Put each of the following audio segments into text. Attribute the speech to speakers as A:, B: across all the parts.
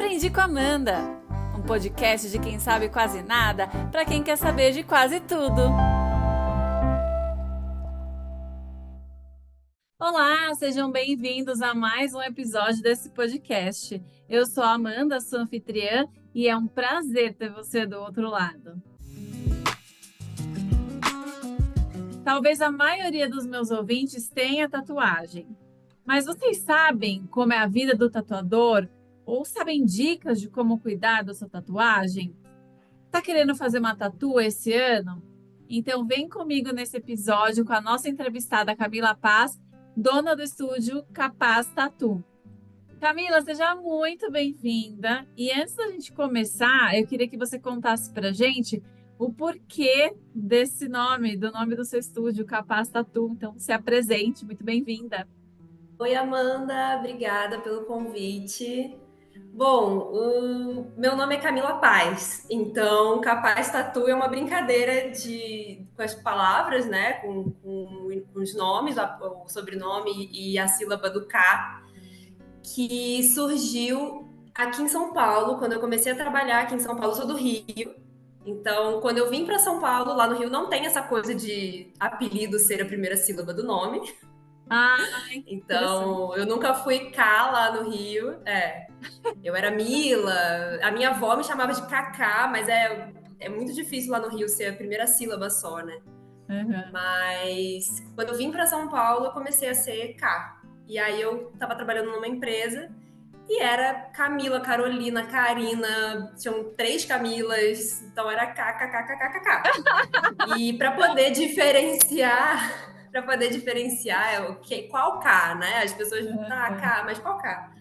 A: Aprendi com Amanda, um podcast de quem sabe quase nada para quem quer saber de quase tudo. Olá, sejam bem-vindos a mais um episódio desse podcast. Eu sou a Amanda, sua anfitriã, e é um prazer ter você do outro lado. Talvez a maioria dos meus ouvintes tenha tatuagem, mas vocês sabem como é a vida do tatuador? Ou sabem dicas de como cuidar da sua tatuagem? Tá querendo fazer uma tatu esse ano? Então vem comigo nesse episódio com a nossa entrevistada Camila Paz, dona do estúdio Capaz Tatu. Camila, seja muito bem-vinda. E antes da gente começar, eu queria que você contasse pra gente o porquê desse nome, do nome do seu estúdio, Capaz Tatu. Então, se apresente, muito bem-vinda.
B: Oi, Amanda, obrigada pelo convite. Bom, o meu nome é Camila Paz, então Capaz Tatu é uma brincadeira com as palavras, né? Com os nomes, o sobrenome e a sílaba do K, que surgiu aqui em São Paulo, quando eu comecei a trabalhar aqui em São Paulo. Eu sou do Rio. Então, quando eu vim para São Paulo, lá no Rio não tem essa coisa de apelido ser a primeira sílaba do nome. Então, eu nunca fui K lá no Rio. Eu era Mila, a minha avó me chamava de Cacá, mas é muito difícil lá no Rio ser a primeira sílaba só, né?
A: Uhum.
B: Mas quando eu vim para São Paulo, eu comecei a ser K. E aí eu estava trabalhando numa empresa e era Camila, Carolina, Karina, tinham 3 Camilas, então era KKKKKK. E para poder diferenciar, qual K, né? As pessoas, K, mas qual K?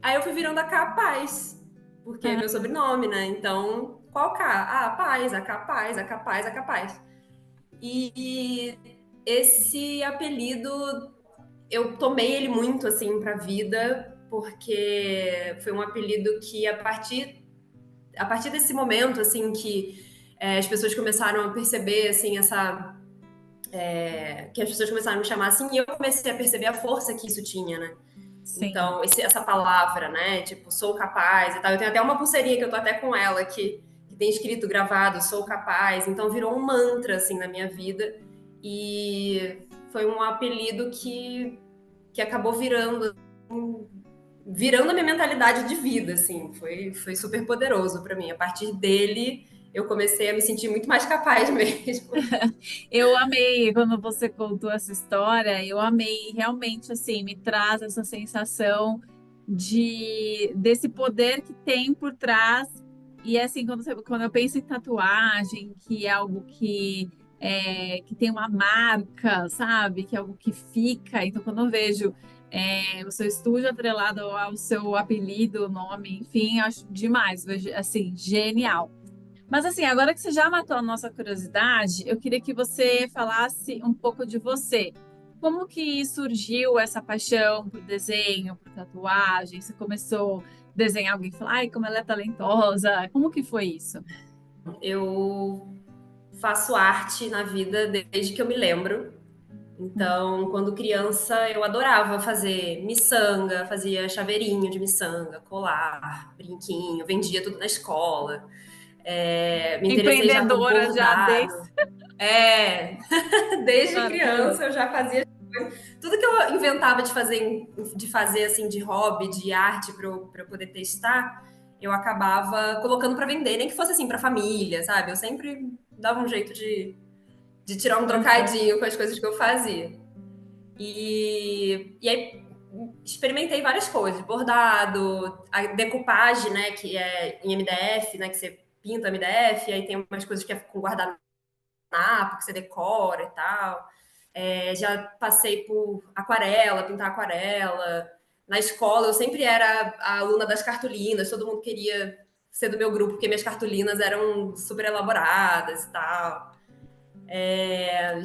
B: Aí eu fui virando a K Paz, porque é meu sobrenome, né? Então, qual K? Ah, Paz, a K Paz, a K Paz, a K Paz. E esse apelido, eu tomei ele muito, assim, pra vida, porque foi um apelido que, a partir desse momento, assim, que as pessoas começaram a perceber, assim, que as pessoas começaram a me chamar assim, e eu comecei a perceber a força que isso tinha, né?
A: Sim.
B: Então, essa palavra, né? Tipo, sou capaz e tal. Eu tenho até uma pulseirinha que eu tô até com ela que tem escrito, gravado, sou capaz. Então, virou um mantra, assim, na minha vida. E foi um apelido que acabou virando a minha mentalidade de vida, assim. Foi super poderoso para mim. A partir dele, eu comecei a me sentir muito mais capaz mesmo.
A: Eu amei quando você contou essa história, eu amei, realmente, assim, me traz essa sensação desse poder que tem por trás. E assim, quando eu penso em tatuagem, que é algo que tem uma marca, sabe? Que é algo que fica. Então, quando eu vejo o seu estúdio atrelado ao seu apelido, nome, enfim, eu acho demais, vejo, assim, genial. Mas assim, agora que você já matou a nossa curiosidade, eu queria que você falasse um pouco de você. Como que surgiu essa paixão por desenho, por tatuagem? Você começou a desenhar alguém e falar, ai, como ela é talentosa. Como que foi isso?
B: Eu faço arte na vida desde que eu me lembro. Então, quando criança, eu adorava fazer miçanga, fazia chaveirinho de miçanga, colar, brinquinho, vendia tudo na escola. Me interessei já por
A: Empreendedora já desde...
B: bordado. Desde criança eu já fazia tudo que eu inventava de fazer assim, de hobby, de arte, para eu poder testar, eu acabava colocando para vender, nem que fosse assim para família, sabe? Eu sempre dava um jeito de tirar um trocadinho com as coisas que eu fazia. E aí experimentei várias coisas, bordado, a decupagem, né, que é em MDF, né, que você pinta MDF, aí tem umas coisas que é com guardanapo, que você decora e tal. Já passei por aquarela, pintar aquarela. Na escola, eu sempre era a aluna das cartolinas, todo mundo queria ser do meu grupo, porque minhas cartolinas eram super elaboradas e tal.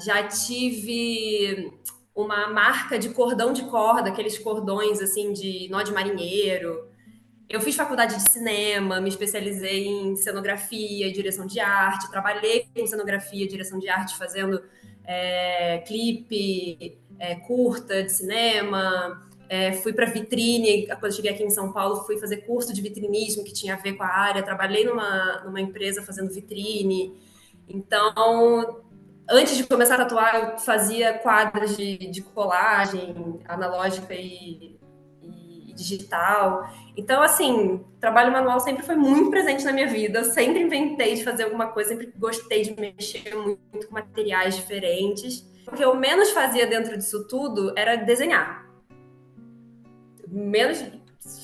B: Já tive uma marca de cordão de corda, aqueles cordões assim de nó de marinheiro. Eu fiz faculdade de cinema, me especializei em cenografia e direção de arte, trabalhei com cenografia e direção de arte fazendo clipe, curta de cinema. Fui para vitrine, quando cheguei aqui em São Paulo, fui fazer curso de vitrinismo que tinha a ver com a área, trabalhei numa empresa fazendo vitrine. Então, antes de começar a tatuar, eu fazia quadros de colagem analógica e digital. Então, assim, trabalho manual sempre foi muito presente na minha vida. Eu sempre inventei de fazer alguma coisa, sempre gostei de mexer muito com materiais diferentes. O que eu menos fazia dentro disso tudo era desenhar. Menos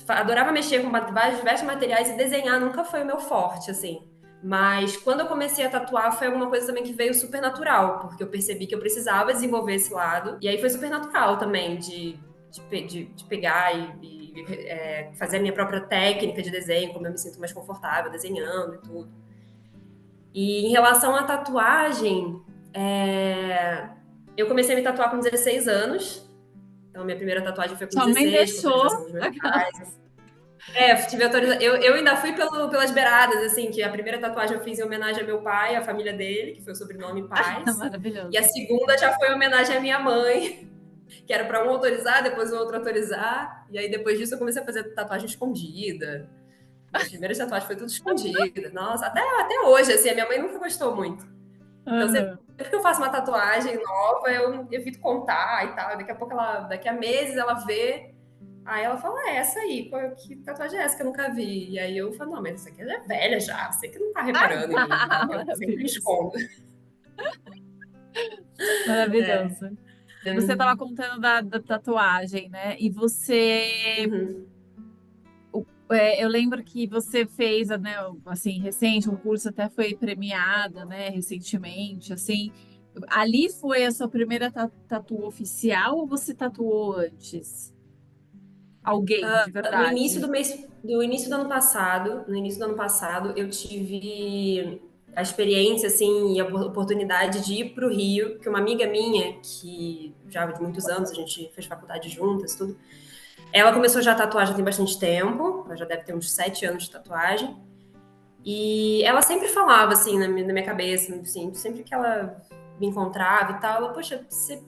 B: adorava mexer com vários diversos materiais e desenhar nunca foi o meu forte, assim. Mas quando eu comecei a tatuar, foi alguma coisa também que veio super natural, porque eu percebi que eu precisava desenvolver esse lado. E aí foi super natural também de pegar e fazer a minha própria técnica de desenho, como eu me sinto mais confortável desenhando e tudo. E em relação à tatuagem, eu comecei a me tatuar com 16 anos. Então, minha primeira tatuagem foi com
A: Sua mãe
B: 16, com
A: deixou.
B: autorização dos meus pais. Tive autorização. Eu ainda fui pelas beiradas, assim, que a primeira tatuagem eu fiz em homenagem ao meu pai, à família dele, que foi o sobrenome Paz.
A: Maravilhoso.
B: E a segunda já foi em homenagem à minha mãe, que era para um autorizar, depois o outro autorizar. E aí, depois disso, eu comecei a fazer tatuagem escondida. Minhas primeiras tatuagens foi tudo escondida. Nossa, até hoje, assim, a minha mãe nunca gostou muito. Então, sempre que eu faço uma tatuagem nova, eu evito contar e tal. Daqui a meses ela vê. Aí ela fala, essa aí, que tatuagem é essa que eu nunca vi? E aí eu falo, não, mas essa aqui é velha já, você que não tá reparando em mim. Eu sempre me escondo.
A: Maravilhoso. Você estava contando da tatuagem, né? E você,
B: Uhum.
A: eu lembro que você fez, né, assim, recente, um curso até foi premiado, né, recentemente, assim. Ali foi a sua primeira tatu oficial ou você tatuou antes? Alguém, de
B: No início
A: verdade?
B: do início do ano passado, eu tive a experiência, assim, e a oportunidade de ir para o Rio, que uma amiga minha, que já de muitos anos, a gente fez faculdade juntas, tudo, ela começou já a tatuar já tem bastante tempo, ela já deve ter uns 7 anos de tatuagem, e ela sempre falava, assim, na minha cabeça, assim, sempre que ela me encontrava e tal, ela, poxa, você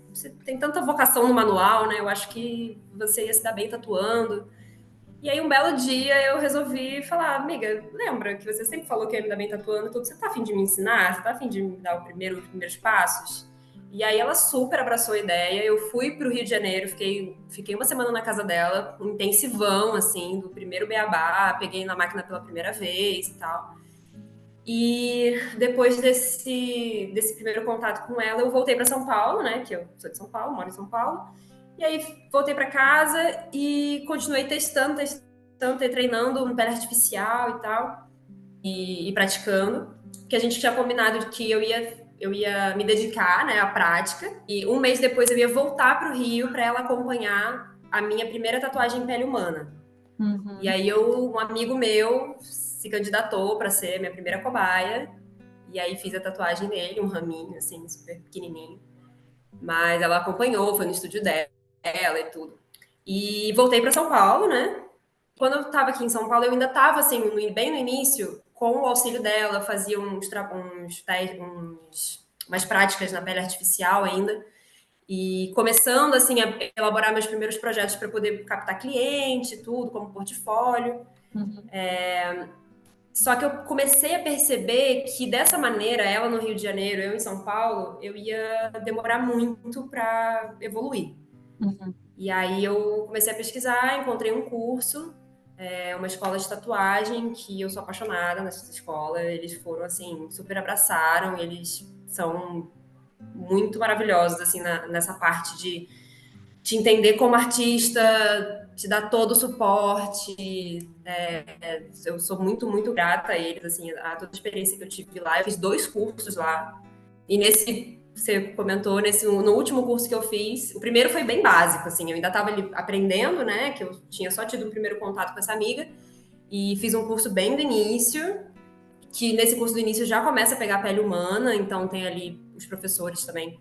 B: tem tanta vocação no manual, né, eu acho que você ia se dar bem tatuando. E aí, um belo dia, eu resolvi falar, amiga, lembra que você sempre falou que ia me dar bem tatuando e tudo? Você tá afim de me ensinar? Você tá afim de me dar os primeiros passos? E aí, ela super abraçou a ideia. Eu fui pro Rio de Janeiro, fiquei uma semana na casa dela, um intensivão, assim, do primeiro beabá. Peguei na máquina pela primeira vez e tal. E depois desse primeiro contato com ela, eu voltei para São Paulo, né? Que eu sou de São Paulo, moro em São Paulo. E aí voltei para casa e continuei testando, treinando no pele artificial e tal, e praticando. Que a gente tinha combinado de que eu ia me dedicar, né, à prática. E um mês depois eu ia voltar para o Rio para ela acompanhar a minha primeira tatuagem em pele humana. E
A: Uhum.
B: aí um amigo meu se candidatou para ser minha primeira cobaia. E aí fiz a tatuagem nele, um raminho, assim, super pequenininho. Mas ela acompanhou, foi no estúdio dela e tudo. E voltei para São Paulo, né? Quando eu estava aqui em São Paulo, eu ainda estava, assim, bem no início, com o auxílio dela, fazia umas práticas na pele artificial ainda. E começando, assim, a elaborar meus primeiros projetos para poder captar cliente, tudo, como portfólio.
A: Uhum.
B: Só que eu comecei a perceber que dessa maneira, ela no Rio de Janeiro, eu em São Paulo, eu ia demorar muito para evoluir.
A: Uhum.
B: E aí eu comecei a pesquisar, encontrei um curso, uma escola de tatuagem, que eu sou apaixonada nessa escola. Eles foram, assim, super abraçaram, eles são muito maravilhosos, assim, nessa parte de te entender como artista, te dar todo o suporte. Eu sou muito, muito grata a eles, assim, a toda a experiência que eu tive lá. Eu fiz 2 cursos lá. E você comentou, no último curso que eu fiz, o primeiro foi bem básico, assim, eu ainda estava ali aprendendo, né, que eu tinha só tido um primeiro contato com essa amiga, e fiz um curso bem do início, que nesse curso do início já começa a pegar a pele humana, então tem ali os professores também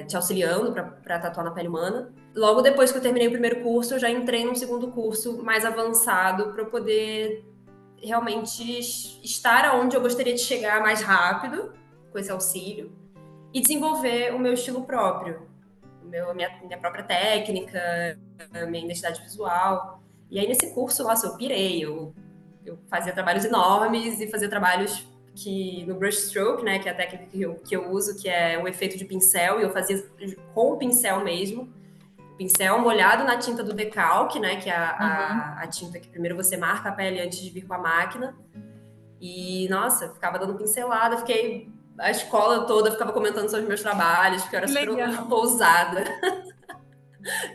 B: te auxiliando para tatuar na pele humana. Logo depois que eu terminei o primeiro curso, eu já entrei num segundo curso mais avançado para poder realmente estar onde eu gostaria de chegar mais rápido, com esse auxílio, e desenvolver o meu estilo próprio, minha própria técnica. minha identidade visual. E aí, nesse curso, nossa, eu pirei. Eu fazia trabalhos enormes e fazia trabalhos que no brushstroke, né, que é a técnica que eu uso, que é o efeito de pincel, e eu fazia com o pincel mesmo. Pincel molhado na tinta do decalque, né, que é a tinta que primeiro você marca a pele antes de vir com a máquina. E, nossa, ficava dando pincelada, a escola toda ficava comentando sobre meus trabalhos, porque eu era
A: Que
B: super
A: legal.
B: ousada.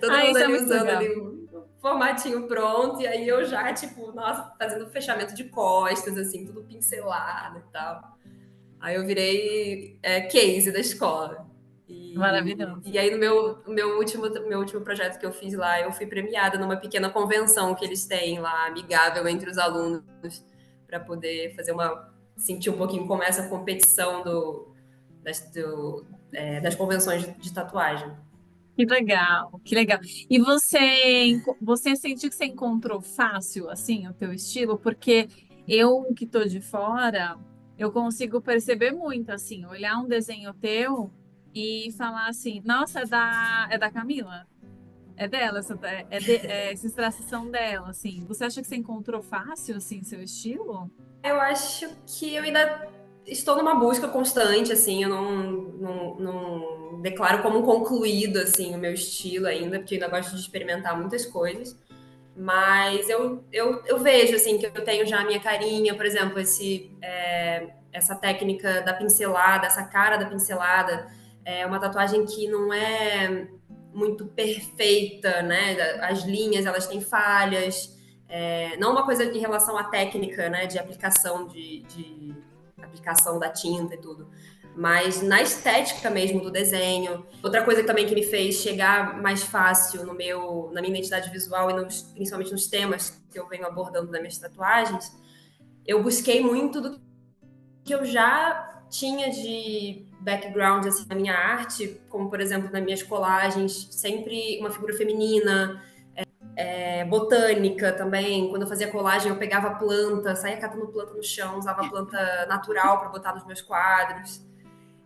B: Todo
A: Ah,
B: mundo
A: isso é
B: ali
A: muito
B: usando
A: legal.
B: ali um formatinho pronto, e aí eu já, tipo, nossa, fazendo fechamento de costas, assim, tudo pincelado e tal. Aí eu virei case da escola.
A: Maravilhoso.
B: E aí no meu último projeto que eu fiz lá, eu fui premiada numa pequena convenção que eles têm lá, amigável entre os alunos, para poder sentir um pouquinho como é essa competição das convenções de tatuagem.
A: Que legal, que legal. E você sentiu que você encontrou fácil, assim, o teu estilo? Porque eu que tô de fora, eu consigo perceber muito, assim, olhar um desenho teu e falar assim, nossa, é da Camila? É dela, esses traços são dela, assim. Você acha que você encontrou fácil, assim, seu estilo?
B: Eu acho que eu ainda estou numa busca constante, assim, eu não declaro como concluído, assim, o meu estilo ainda, porque eu ainda gosto de experimentar muitas coisas, mas eu vejo, assim, que eu tenho já a minha carinha, por exemplo, essa técnica da pincelada, essa cara da pincelada, é uma tatuagem que não é muito perfeita, né, as linhas, elas têm falhas, não uma coisa em relação à técnica, né, de aplicação de aplicação da tinta e tudo, mas na estética mesmo do desenho. Outra coisa também que me fez chegar mais fácil na minha identidade visual e principalmente nos temas que eu venho abordando nas minhas tatuagens, eu busquei muito do que eu já tinha de background assim, na minha arte, como por exemplo nas minhas colagens, sempre uma figura feminina, botânica também. Quando eu fazia colagem, eu pegava planta, saía catando planta no chão, usava planta natural para botar nos meus quadros.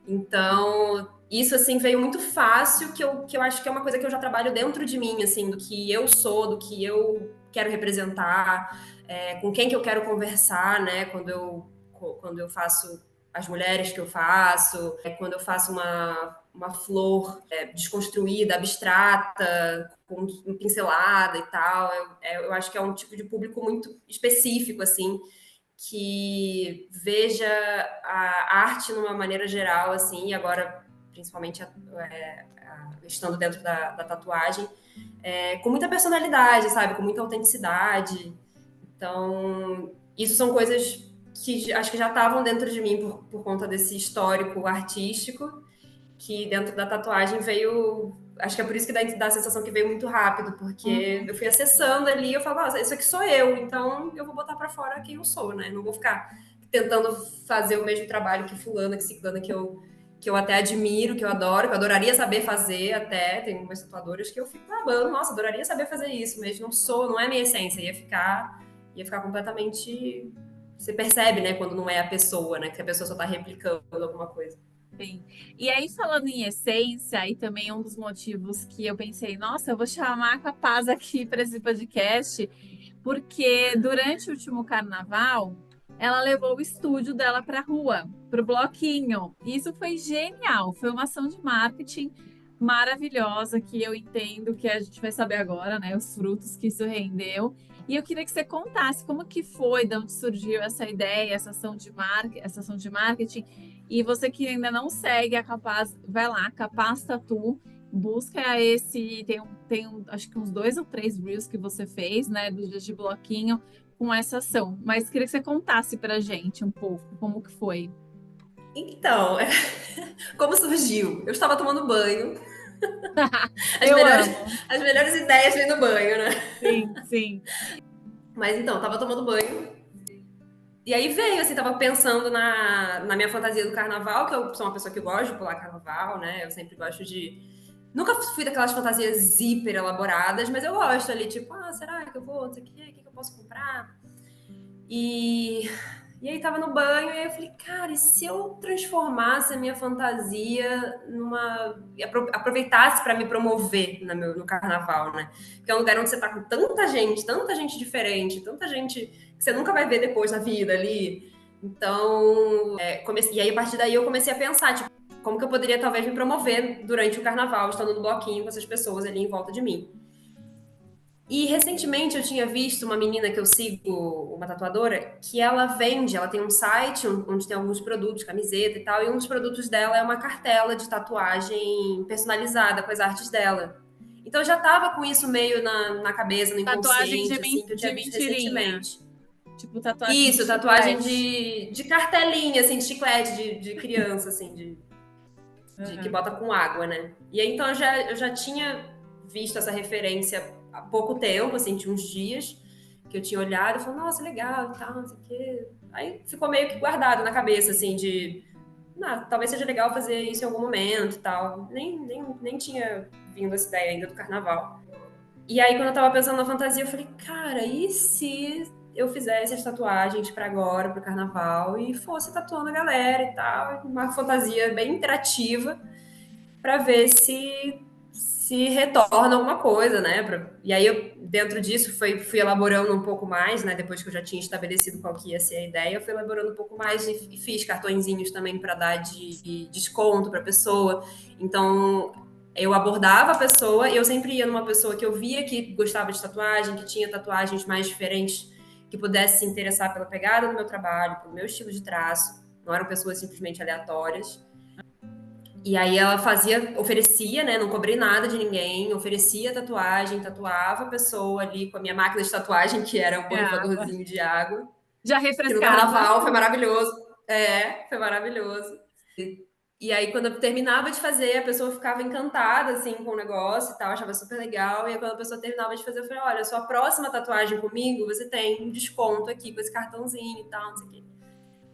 B: Então, isso assim veio muito fácil, que eu acho que é uma coisa que eu já trabalho dentro de mim, assim, do que eu sou, do que eu quero representar, com quem que eu quero conversar, né? Quando eu faço as mulheres que eu faço, quando eu faço uma flor desconstruída, abstrata, com pincelada e tal. Eu acho que é um tipo de público muito específico, assim, que veja a arte numa maneira geral, assim, e agora, principalmente estando dentro da tatuagem, com muita personalidade, sabe? Com muita autenticidade. Então, isso são coisas que acho que já estavam dentro de mim por conta desse histórico artístico, que dentro da tatuagem veio. Acho que é por isso que dá a sensação que veio muito rápido, porque eu fui acessando ali e eu falava, isso aqui sou eu, então eu vou botar para fora quem eu sou, né? Não vou ficar tentando fazer o mesmo trabalho que fulana, que ciclana, que eu até admiro, que eu adoro, que eu adoraria saber fazer até. Tem umas tatuadoras que eu fico babando, nossa, adoraria saber fazer isso, mas não é minha essência, ia ficar completamente. Você percebe, né, quando não é a pessoa, né, que a pessoa só tá replicando alguma coisa.
A: Sim. E aí, falando em essência, aí também um dos motivos que eu pensei, nossa, eu vou chamar a Capaz aqui para esse podcast, porque durante o último carnaval, ela levou o estúdio dela para a rua, para o bloquinho. E isso foi genial, foi uma ação de marketing maravilhosa que eu entendo que a gente vai saber agora, né, os frutos que isso rendeu. E eu queria que você contasse como que foi, de onde surgiu essa ideia, essa ação de marketing. E você que ainda não segue a Capaz, vai lá, Capaz Tatu, busca acho que uns 2 ou 3 reels que você fez, né, dos dias de bloquinho com essa ação. Mas queria que você contasse pra gente um pouco como que foi.
B: Então, como surgiu? Eu estava tomando banho. As
A: Eu
B: melhores,
A: amo.
B: as melhores ideias vêm no banho, né?
A: Sim, sim.
B: Mas então, estava tomando banho. E aí veio, assim, tava pensando na minha fantasia do carnaval, que eu sou uma pessoa que gosta de pular carnaval, né? Eu sempre gosto de. Nunca fui daquelas fantasias hiper elaboradas, mas eu gosto ali, tipo, será que eu vou? Não sei o que eu posso comprar? E E aí tava no banho, e aí eu falei, cara, e se eu transformasse a minha fantasia numa... aproveitasse para me promover no carnaval, né? Que é um lugar onde você tá com tanta gente diferente, tanta gente que você nunca vai ver depois na vida ali. Então, e aí a partir daí eu comecei a pensar, tipo, como que eu poderia talvez me promover durante o carnaval, estando no bloquinho com essas pessoas ali em volta de mim. E recentemente eu tinha visto uma menina que eu sigo, uma tatuadora, que ela tem um site onde tem alguns produtos, camiseta e tal, e um dos produtos dela é uma cartela de tatuagem personalizada com as artes dela. Então eu já tava com isso meio na cabeça, no
A: Tatuagem
B: inconsciente, assim, que eu
A: de
B: tinha visto
A: mentirinha.
B: recentemente.
A: Tipo tatuagem de
B: Isso, tatuagem
A: chiclete.
B: de cartelinha, assim, de chiclete, de criança, assim, de que
A: Uhum.
B: bota com água, né? E aí, então, eu já tinha visto essa referência há pouco tempo, assim, de uns dias, que eu tinha olhado e falei, nossa, legal e tal, não sei o quê. Aí ficou meio que guardado na cabeça, assim, talvez seja legal fazer isso em algum momento e tal. Nem tinha vindo essa ideia ainda do carnaval. E aí, quando eu tava pensando na fantasia, eu falei, cara, e se eu fizesse as tatuagens para agora, pro carnaval, e fosse tatuando a galera e tal, uma fantasia bem interativa, para ver se retorna alguma coisa, né? E aí, dentro disso, fui elaborando um pouco mais, né? Depois que eu já tinha estabelecido qual que ia ser a ideia, eu fui elaborando um pouco mais e fiz cartõezinhos também para dar de desconto para a pessoa. Então, eu abordava a pessoa e eu sempre ia numa pessoa que eu via que gostava de tatuagem, que tinha tatuagens mais diferentes, que pudesse se interessar pela pegada do meu trabalho, pelo meu estilo de traço. Não eram pessoas simplesmente aleatórias. E aí ela oferecia, né? Não cobrei nada de ninguém, oferecia tatuagem, tatuava a pessoa ali com a minha máquina de tatuagem, que era um
A: É água.
B: borrifadorzinho de água,
A: Já
B: que no
A: refrescava.
B: carnaval foi maravilhoso. Foi maravilhoso. E aí, quando eu terminava de fazer, a pessoa ficava encantada, assim, com o negócio e tal, achava super legal. E aí, quando a pessoa terminava de fazer, eu falei, olha, sua próxima tatuagem comigo, você tem um desconto aqui com esse cartãozinho e tal, não sei o quê.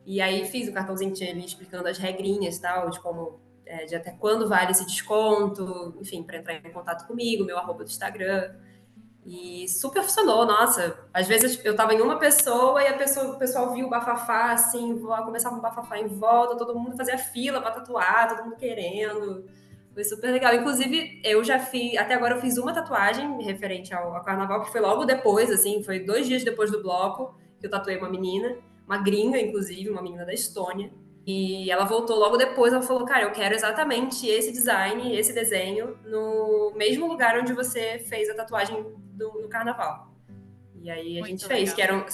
B: E aí, fiz o cartãozinho que tinha ali explicando as regrinhas e tal, de como, de até quando vale esse desconto, enfim, para entrar em contato comigo, meu arroba do Instagram. E super funcionou, nossa. Às vezes eu tava em uma pessoa e o pessoal viu o bafafá, assim, começava um bafafá em volta, todo mundo fazia fila para tatuar, todo mundo querendo. Foi super legal. Inclusive, eu já fiz, até agora eu fiz uma tatuagem referente ao carnaval, que foi logo depois, assim, foi 2 dias depois do bloco, que eu tatuei uma menina, uma gringa, inclusive, uma menina da Estônia. E ela voltou logo depois, ela falou, cara, eu quero exatamente esse design, esse desenho, no mesmo lugar onde você fez a tatuagem no carnaval. E aí a gente
A: Muito
B: fez, que
A: legal.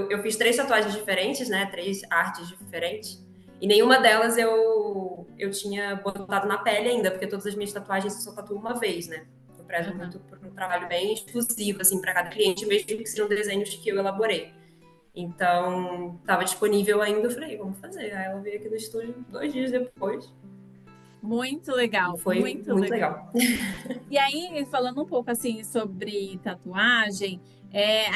B: eu fiz 3 tatuagens diferentes, né? 3 artes diferentes. E nenhuma delas eu tinha botado na pele ainda, porque todas as minhas tatuagens eu só tatuo uma vez, né? Eu prezo muito por um trabalho bem exclusivo, assim, para cada cliente, mesmo que sejam desenhos que eu elaborei. Então, estava disponível ainda, eu falei, vamos fazer. Aí ela veio aqui no estúdio 2 dias depois
A: Muito
B: e
A: legal,
B: foi
A: muito
B: muito
A: legal.
B: legal.
A: E aí, falando um pouco assim sobre tatuagem,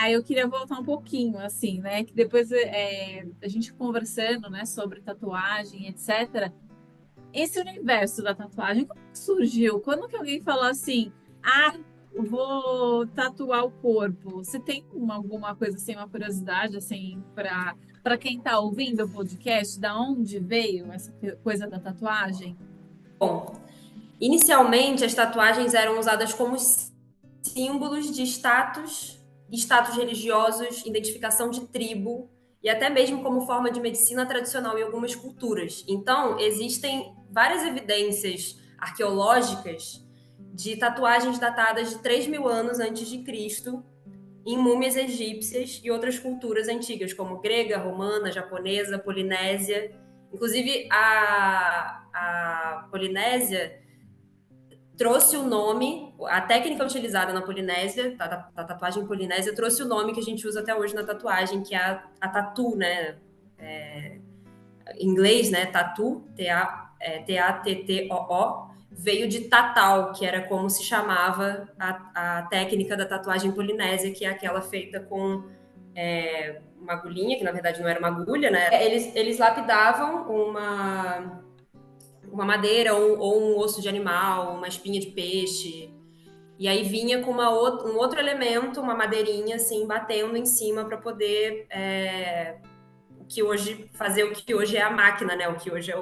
A: aí eu queria voltar um pouquinho, assim, né? Que depois a gente conversando, né, sobre tatuagem, etc. Esse universo da tatuagem, como que surgiu? Quando que alguém falou assim, ah, vou tatuar o corpo? Você tem alguma coisa assim, uma curiosidade assim, para quem está ouvindo o podcast, da onde veio essa coisa da tatuagem?
B: Bom, inicialmente as tatuagens eram usadas como símbolos de status religiosos, identificação de tribo e até mesmo como forma de medicina tradicional em algumas culturas. Então, existem várias evidências arqueológicas de tatuagens datadas de 3.000 anos antes de Cristo em múmias egípcias e outras culturas antigas, como grega, romana, japonesa, polinésia. Inclusive, a Polinésia trouxe o nome, a técnica utilizada na Polinésia, da tatuagem polinésia, trouxe o nome que a gente usa até hoje na tatuagem, que é a tatu, né? Em inglês, né? Tatu, T-A-T-T-O-O, veio de tatal, que era como se chamava a técnica da tatuagem polinésia, que é aquela feita com uma agulhinha, que na verdade não era uma agulha, né? Eles lapidavam uma madeira ou um osso de animal, uma espinha de peixe. E aí vinha com outro elemento, uma madeirinha, assim, batendo em cima para poder que hoje, fazer o que hoje é a máquina, né? O que hoje é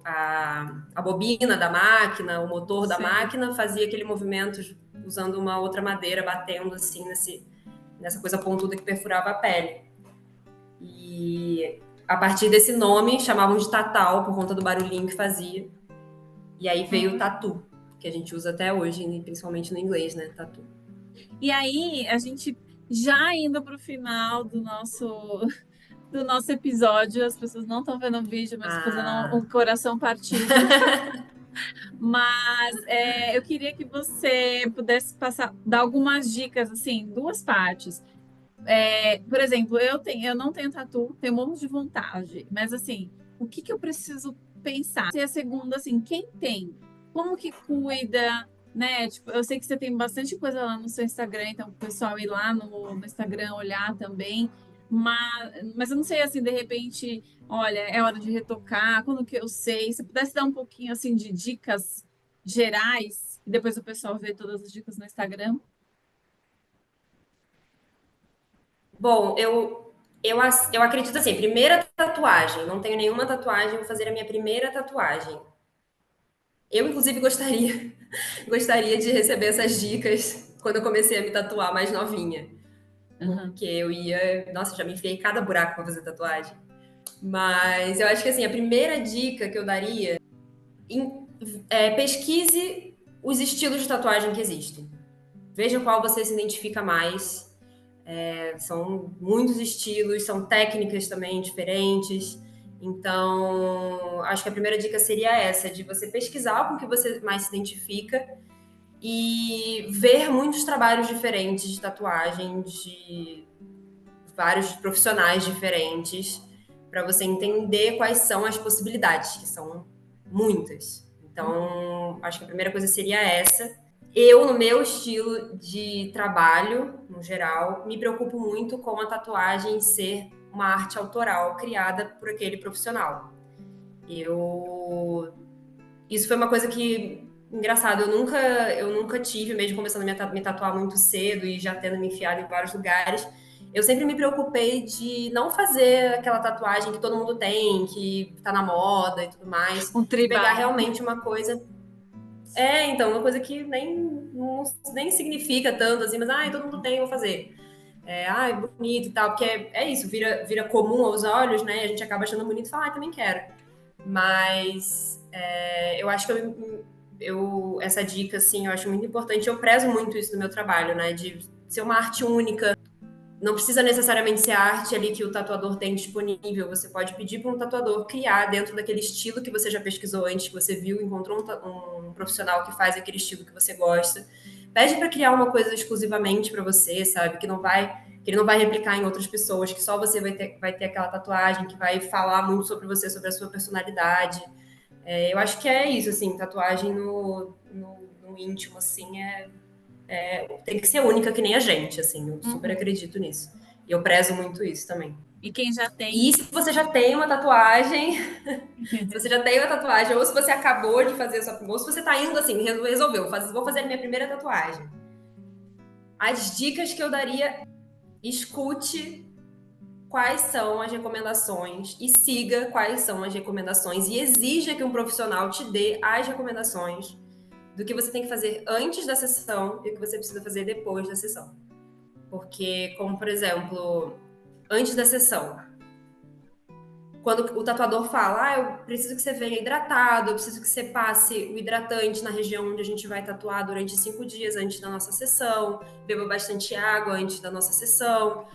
B: a bobina da máquina, o motor da
A: Sim.
B: máquina, fazia aquele movimento usando uma outra madeira, batendo assim nessa coisa pontuda que perfurava a pele. E a partir desse nome, chamavam de tatal, por conta do barulhinho que fazia. E aí veio o tatu, que a gente usa até hoje, principalmente no inglês, né? Tatu.
A: E aí, a gente já indo para o final do nosso episódio, as pessoas não estão vendo o vídeo, mas fazendo um coração partido. Mas eu queria que você pudesse dar algumas dicas, assim, duas partes. Por exemplo, eu não tenho tatu, tenho um monte de vontade, mas assim, o que eu preciso pensar? E a segunda, assim, quem tem? Como que cuida? Né? Tipo, eu sei que você tem bastante coisa lá no seu Instagram, então o pessoal ir lá no Instagram olhar também. Mas eu não sei, assim, de repente, olha, é hora de retocar, quando que eu sei? Se pudesse dar um pouquinho, assim, de dicas gerais, e depois o pessoal vê todas as dicas no Instagram.
B: Bom, eu acredito assim, primeira tatuagem, não tenho nenhuma tatuagem, vou fazer a minha primeira tatuagem. Eu, inclusive, gostaria de receber essas dicas quando eu comecei a me tatuar mais novinha.
A: Uhum.
B: Porque eu ia. Nossa, já me enfiei em cada buraco para fazer tatuagem. Mas eu acho que assim, a primeira dica que eu daria pesquise os estilos de tatuagem que existem. Veja qual você se identifica mais. São muitos estilos, são técnicas também diferentes. Então, acho que a primeira dica seria essa, de você pesquisar com o que você mais se identifica e ver muitos trabalhos diferentes de tatuagem, de vários profissionais diferentes, para você entender quais são as possibilidades, que são muitas. Então, acho que a primeira coisa seria essa. Eu, no meu estilo de trabalho, no geral, me preocupo muito com a tatuagem ser uma arte autoral criada por aquele profissional. Isso foi uma coisa que, engraçado, eu nunca tive, mesmo começando a me tatuar muito cedo e já tendo me enfiado em vários lugares, eu sempre me preocupei de não fazer aquela tatuagem que todo mundo tem, que tá na moda e tudo mais,
A: Um
B: de pegar
A: tribal.
B: realmente uma coisa. Então, uma coisa que nem significa tanto assim, mas todo mundo tem, vou fazer. Bonito e tal, porque é isso, vira comum aos olhos, né? A gente acaba achando bonito e fala, também quero. Mas eu acho que essa dica, assim, eu acho muito importante. Eu prezo muito isso no meu trabalho, né? De ser uma arte única. Não precisa necessariamente ser a arte ali que o tatuador tem disponível. Você pode pedir para um tatuador criar dentro daquele estilo que você já pesquisou antes, que você viu, encontrou um profissional que faz aquele estilo que você gosta. Pede para criar uma coisa exclusivamente para você, sabe? Que ele não vai replicar em outras pessoas, que só você vai ter aquela tatuagem, que vai falar muito sobre você, sobre a sua personalidade. Eu acho que é isso, assim, tatuagem no íntimo, assim, tem que ser única que nem a gente, assim, eu super acredito nisso. E eu prezo muito isso também.
A: E quem já tem.
B: E se você já tem uma tatuagem, se você já tem uma tatuagem, ou se você acabou de fazer a sua primeira, ou se você tá indo assim, resolveu, vou fazer a minha primeira tatuagem. As dicas que eu daria, escute quais são as recomendações e siga quais são as recomendações e exija que um profissional te dê as recomendações do que você tem que fazer antes da sessão e o que você precisa fazer depois da sessão. Porque, como por exemplo, antes da sessão, quando o tatuador fala, eu preciso que você venha hidratado, eu preciso que você passe o hidratante na região onde a gente vai tatuar durante 5 dias antes da nossa sessão, beba bastante água antes da nossa sessão,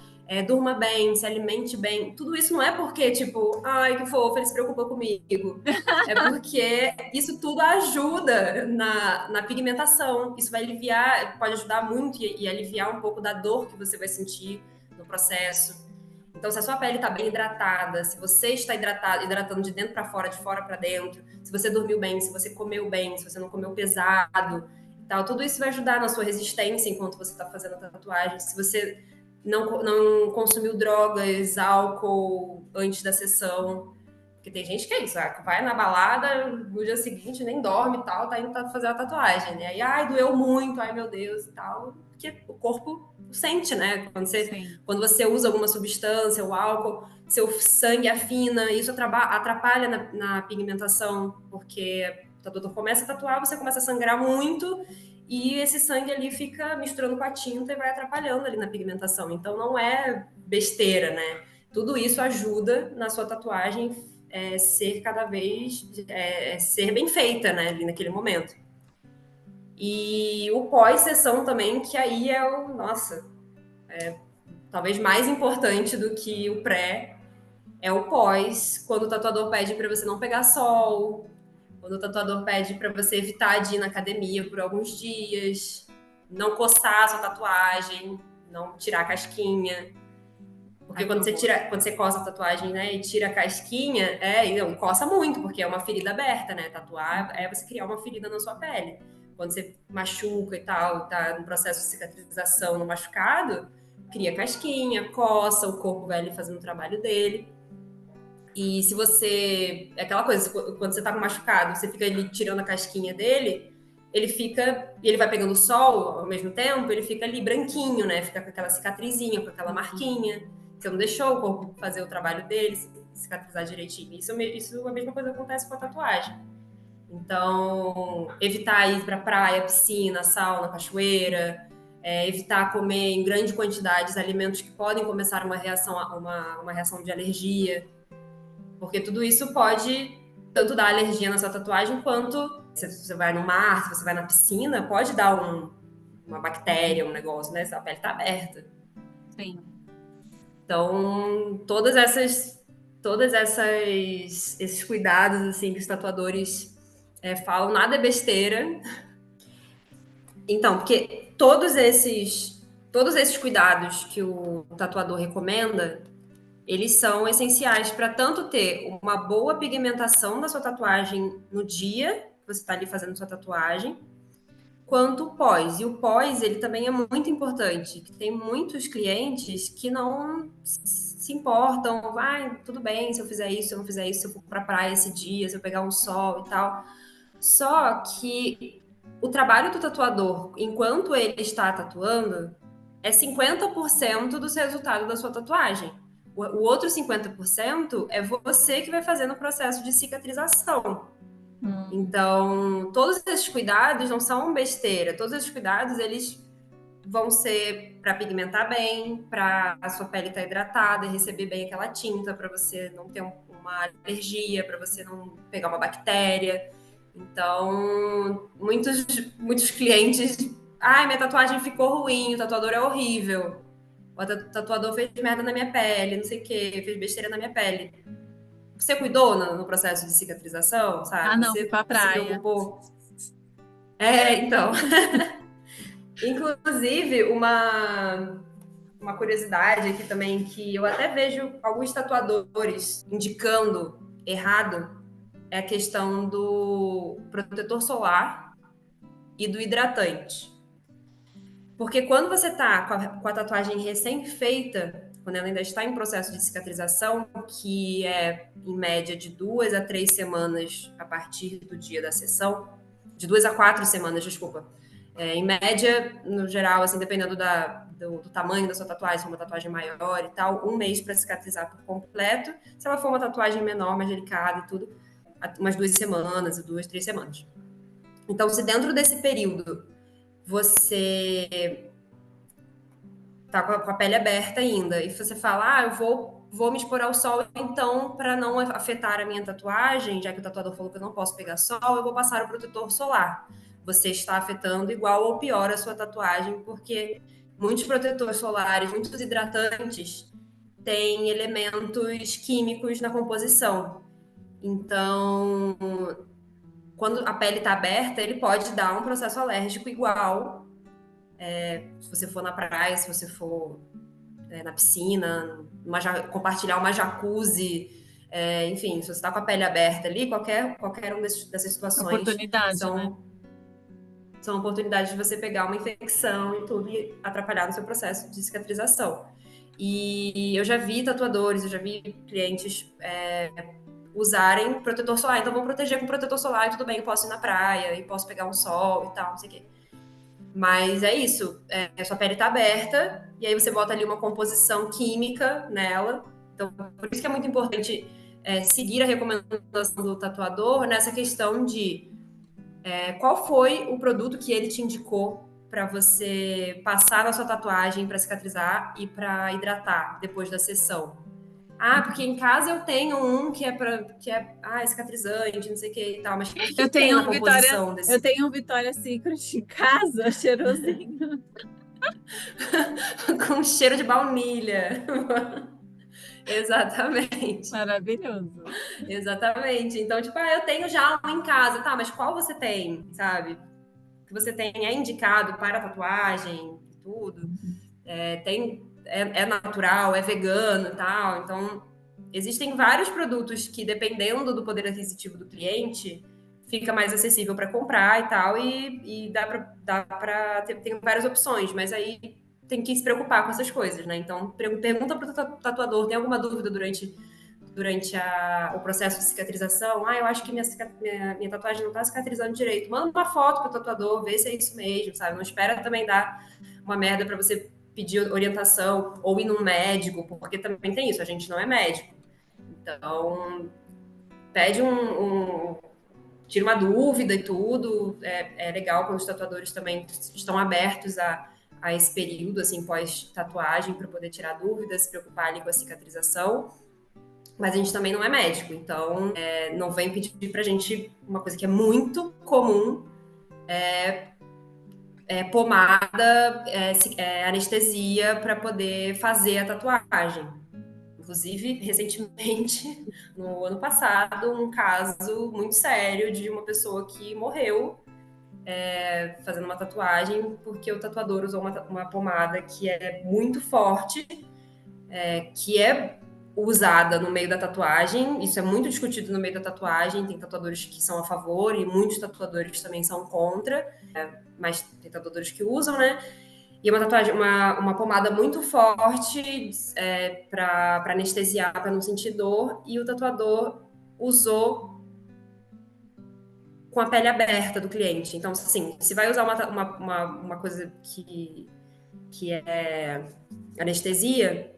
B: durma bem, se alimente bem. Tudo isso não é porque, tipo, ai, que fofo, ele se preocupa comigo. É porque isso tudo ajuda na pigmentação. Isso vai aliviar, pode ajudar muito e aliviar um pouco da dor que você vai sentir no processo. Então, se a sua pele está bem hidratada, se você está hidratando de dentro para fora, de fora para dentro, se você dormiu bem, se você comeu bem, se você não comeu pesado, tal, tudo isso vai ajudar na sua resistência enquanto você está fazendo a tatuagem. Se você não consumiu drogas, álcool antes da sessão, porque tem gente que é isso, vai na balada, no dia seguinte nem dorme e tal, tá indo fazer a tatuagem, né? Aí, doeu muito, ai meu Deus e tal, porque o corpo sente, né?
A: Sim.
B: Quando você usa alguma substância, o álcool, seu sangue afina, isso atrapalha na pigmentação, porque o tatuador começa a tatuar, você começa a sangrar muito, e esse sangue ali fica misturando com a tinta e vai atrapalhando ali na pigmentação. Então não é besteira, né? Tudo isso ajuda na sua tatuagem ser cada vez ser bem feita, né, ali naquele momento. E o pós-sessão também, que aí é o, nossa, talvez mais importante do que o pré, é o pós, quando o tatuador pede para você não pegar sol, quando o tatuador pede para você evitar de ir na academia por alguns dias, não coçar a sua tatuagem, não tirar a casquinha. Porque quando você coça a tatuagem, né, e tira a casquinha, não, coça muito, porque é uma ferida aberta, né? Tatuar é você criar uma ferida na sua pele. Quando você machuca e tal, tá no processo de cicatrização no machucado, cria casquinha, coça, o corpo vai ali fazendo o trabalho dele. E se você. É aquela coisa, quando você tá com machucado, você fica ali tirando a casquinha dele, ele fica. E ele vai pegando sol ao mesmo tempo, ele fica ali branquinho, né? Fica com aquela cicatrizinha, com aquela marquinha. Você não deixou o corpo fazer o trabalho dele, cicatrizar direitinho. Isso a mesma coisa acontece com a tatuagem. Então, evitar ir pra praia, piscina, sauna, cachoeira, evitar comer em grande quantidade alimentos que podem começar uma reação de alergia, porque tudo isso pode tanto dar alergia na sua tatuagem, quanto se você vai no mar, se você vai na piscina, pode dar uma bactéria, um negócio, né? Se a pele tá aberta.
A: Sim.
B: Então, esses cuidados assim que os tatuadores falam, nada é besteira. Então, porque todos esses cuidados que o tatuador recomenda, eles são essenciais para tanto ter uma boa pigmentação da sua tatuagem no dia que você está ali fazendo sua tatuagem, quanto o pós. E o pós, ele também é muito importante. Tem muitos clientes que não se importam, vai, tudo bem se eu fizer isso, se eu não fizer isso, se eu for para a praia esse dia, se eu pegar um sol e tal. Só que o trabalho do tatuador, enquanto ele está tatuando, é 50% dos resultados da sua tatuagem. O outro 50% é você que vai fazer no processo de cicatrização. Então, todos esses cuidados não são besteira. Todos esses cuidados, eles vão ser para pigmentar bem, para a sua pele estar hidratada e receber bem aquela tinta, para você não ter uma alergia, para você não pegar uma bactéria. Então, muitos clientes... Ai, minha tatuagem ficou ruim, o tatuador é horrível. O tatuador fez merda na minha pele, não sei o quê, fez besteira na minha pele. Você cuidou no processo de cicatrização, sabe?
A: Não, fui pra
B: Você se
A: praia.
B: preocupou? Então. Inclusive, uma curiosidade aqui também, que eu até vejo alguns tatuadores indicando errado, é a questão do protetor solar e do hidratante. Porque quando você tá com a tatuagem recém-feita, quando ela ainda está em processo de cicatrização, que é em média de 2 a 3 semanas a partir do dia da sessão, de 2 a 4 semanas, desculpa. Em média, no geral, assim, dependendo do tamanho da sua tatuagem, se for uma tatuagem maior e tal, 1 mês para cicatrizar por completo. Se ela for uma tatuagem menor, mais delicada e tudo, umas 2 semanas, 2, 3 semanas. Então, se dentro desse período você tá com a pele aberta ainda, e você fala, eu vou me expor ao sol, então, para não afetar a minha tatuagem, já que o tatuador falou que eu não posso pegar sol, eu vou passar o protetor solar. Você está afetando igual ou pior a sua tatuagem, porque muitos protetores solares, muitos hidratantes, têm elementos químicos na composição. Então, quando a pele está aberta, ele pode dar um processo alérgico igual se você for na praia, se você for na piscina, compartilhar uma jacuzzi, enfim, se você está com a pele aberta ali, qualquer dessas situações
A: Oportunidade, né?
B: São oportunidades de você pegar uma infecção e tudo e atrapalhar no seu processo de cicatrização. E eu já vi tatuadores, eu já vi clientes usarem protetor solar. Então, vou proteger com protetor solar e tudo bem, eu posso ir na praia e posso pegar um sol e tal, não sei o quê. Mas é isso, a sua pele está aberta, e aí você bota ali uma composição química nela. Então, por isso que é muito importante seguir a recomendação do tatuador nessa questão de qual foi o produto que ele te indicou para você passar na sua tatuagem para cicatrizar e para hidratar depois da sessão. Ah, porque em casa eu tenho um que é cicatrizante, não sei o que e tal, mas o que
A: Eu
B: tem
A: tenho
B: na
A: um Vitória,
B: composição
A: eu
B: desse
A: tenho um Vitória Secret em casa, cheirosinho.
B: com cheiro de baunilha? Exatamente.
A: Maravilhoso.
B: Exatamente. Então, tipo, eu tenho já um em casa, tá, mas qual você tem, sabe? Que você tem é indicado para tatuagem e tudo. É natural, é vegano e tal. Então, existem vários produtos que, dependendo do poder aquisitivo do cliente, fica mais acessível para comprar e tal, e dá para ter tem várias opções, mas aí tem que se preocupar com essas coisas, né? Então, pergunta para o tatuador, tem alguma dúvida durante o processo de cicatrização? Ah, eu acho que minha tatuagem não está cicatrizando direito. Manda uma foto para o tatuador, vê se é isso mesmo, sabe? Não espera também dar uma merda para você pedir orientação ou ir num médico, porque também tem isso, a gente não é médico. Então, pede tira uma dúvida e tudo. É legal quando os tatuadores também estão abertos a esse período, assim, pós-tatuagem, para poder tirar dúvidas, se preocupar ali com a cicatrização. Mas a gente também não é médico, então não vem pedir pra gente uma coisa que é muito comum, pomada, anestesia para poder fazer a tatuagem. Inclusive, recentemente, no ano passado, um caso muito sério de uma pessoa que morreu fazendo uma tatuagem porque o tatuador usou uma pomada que é muito forte, que é usada no meio da tatuagem. Isso é muito discutido no meio da tatuagem. Tem tatuadores que são a favor e muitos tatuadores também são contra, mas tem tatuadores que usam, né? E uma tatuagem, uma pomada muito forte para anestesiar, para não sentir dor. E o tatuador usou com a pele aberta do cliente. Então, assim, se vai usar uma coisa que é anestesia,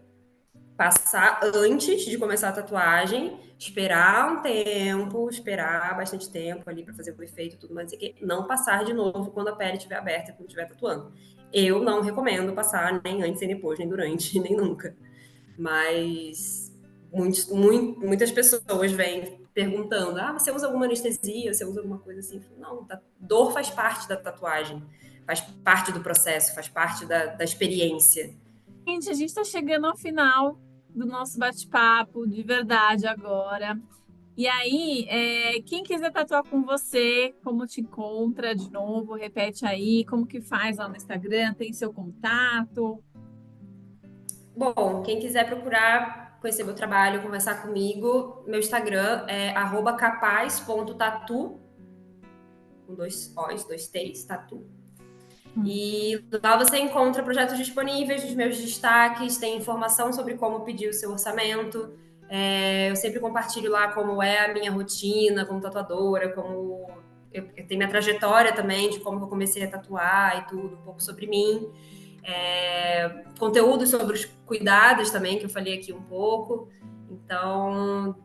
B: passar antes de começar a tatuagem, esperar um tempo, esperar bastante tempo ali para fazer o efeito e tudo mais, e não passar de novo quando a pele estiver aberta, quando estiver tatuando. Eu não recomendo passar nem antes, nem depois, nem durante, nem nunca. Mas muitas pessoas vêm perguntando: ah, você usa alguma anestesia? Você usa alguma coisa assim? Não, dor faz parte da tatuagem, faz parte do processo, faz parte da experiência.
A: Gente, a gente está chegando ao final do nosso bate-papo, de verdade, agora. E aí, quem quiser tatuar com você, como te encontra de novo? Repete aí, como que faz lá no Instagram? Tem seu contato?
B: Bom, quem quiser procurar conhecer meu trabalho, conversar comigo, meu Instagram é @capaz.tatu, com dois O's, dois T's, tatu. E lá você encontra projetos disponíveis, os meus destaques, tem informação sobre como pedir o seu orçamento. Eu sempre compartilho lá como é a minha rotina como tatuadora, como eu tenho minha trajetória também de como eu comecei a tatuar e tudo, um pouco sobre mim. Conteúdo sobre os cuidados também, que eu falei aqui um pouco. Então,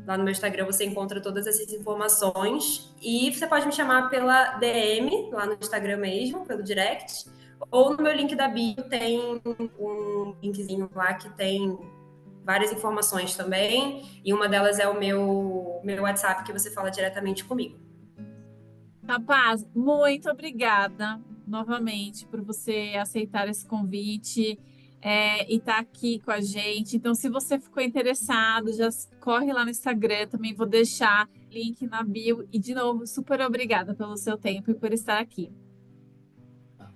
B: lá no meu Instagram você encontra todas essas informações. E você pode me chamar pela DM, lá no Instagram mesmo, pelo direct. Ou no meu link da bio tem um linkzinho lá que tem várias informações também. E uma delas é o meu WhatsApp, que você fala diretamente comigo.
A: Capaz, muito obrigada novamente por você aceitar esse convite e estar aqui com a gente. Então, se você ficou interessado, já corre lá no Instagram, também vou deixar link na bio. E, de novo, super obrigada pelo seu tempo e por estar aqui.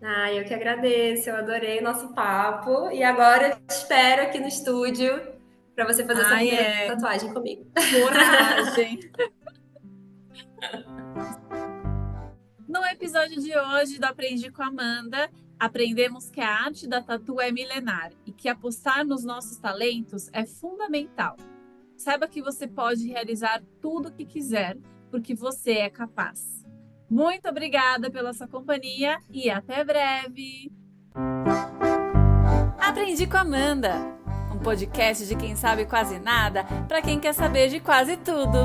B: Ah, eu que agradeço, eu adorei o nosso papo. E agora eu te espero aqui no estúdio para você fazer essa primeira tatuagem comigo.
A: Coragem! No episódio de hoje do Aprendi com a Amanda, aprendemos que a arte da tatu é milenar e que apostar nos nossos talentos é fundamental. Saiba que você pode realizar tudo o que quiser, porque você é capaz. Muito obrigada pela sua companhia e até breve. Aprendi com Amanda, um podcast de quem sabe quase nada para quem quer saber de quase tudo.